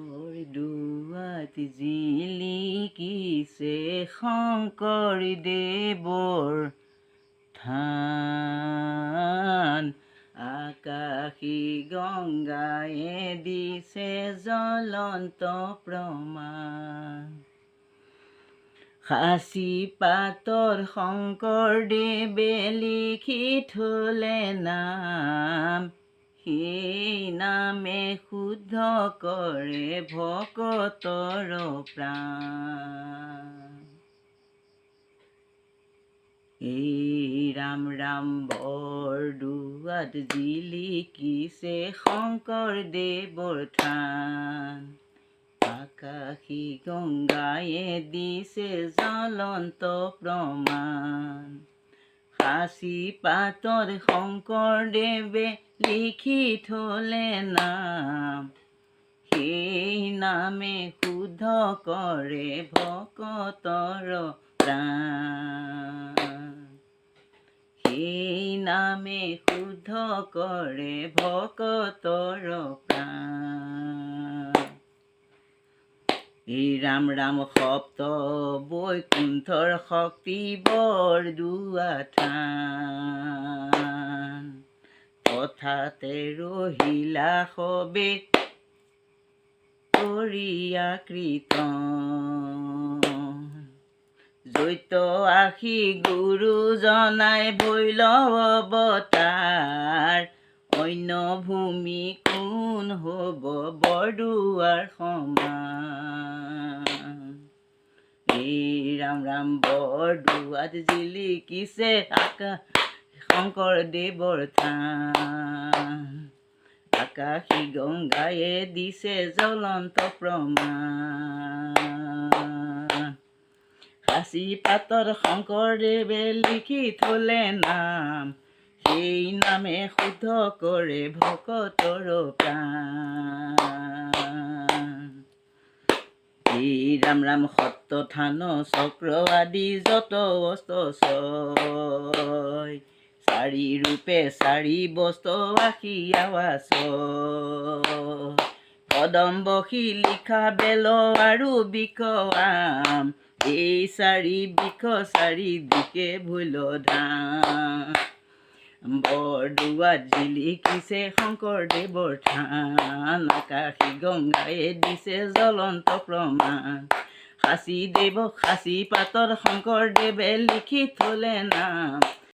বৰদোৱাত জিলিকিছে শংকৰদেৱৰ থান, আকাশী গংগায়ে দিছে জ্বলন্ত প্ৰমাণ। সাঁচি পাতৰ শংকৰদেৱে লিখি থলে নাম, সেই নামে শুদ্ধ কৰে ভকতৰ প্ৰাণ। এই ৰাম ৰাম বৰদোৱাত জিলিকিছে শংকৰদেৱৰ থান, আকাশী গংগায়ে দিছে জ্বলন্ত প্ৰমাণ। সাঁচি পাতৰ শংকৰদেৱে লিখি থলে নাম, সেই নামে শুদ্ধ কৰে ভকতৰ প্ৰাণ। সেই নামে শুদ্ধ কৰে ভকতৰ প্ৰাণ। এই ৰাম ৰাম সপ্ত বৈকুণ্ঠৰ শক্তি বৰদোৱা থান, কথাতে ৰহিলা সবে কৰিয়া কীৰ্তন। জৈত আশী গুৰু জনাই ভৈৰৱ অৱতাৰ, অন্য ভূমি কোন হ'ব বৰদোৱাৰ সমান। এই ৰাম ৰাম বৰদোৱাত জিলিকিছে শংকৰদেৱৰ থান, আকাশী গংগায়ে দিছে জ্বলন্ত প্ৰমাণ। সাঁচি পাতৰ শংকৰদেৱে লিখি থলে নাম, সেই নামে শুদ্ধ কৰে ভকতৰ প্ৰাণ। এই ৰাম ৰাম সত্ৰ থান চক্ৰ আদি যত অস্ত্ৰ ছয়, চাৰি ৰূপে চাৰি বস্ত্ৰ আশী আৱাস, কদম্ব শিলিখা বেল আৰু বৃক্ষ আম, এই চাৰি বৃক্ষ চাৰি দিশে ভৈল ধাম। বৰদোৱাত জিলিকিছে শংকৰদেৱৰ থান, আকাশী গংগায়ে দিছে জ্বলন্ত প্ৰমাণ। সাঁচি পাতৰ শংকৰদেৱে লিখি থলে নাম,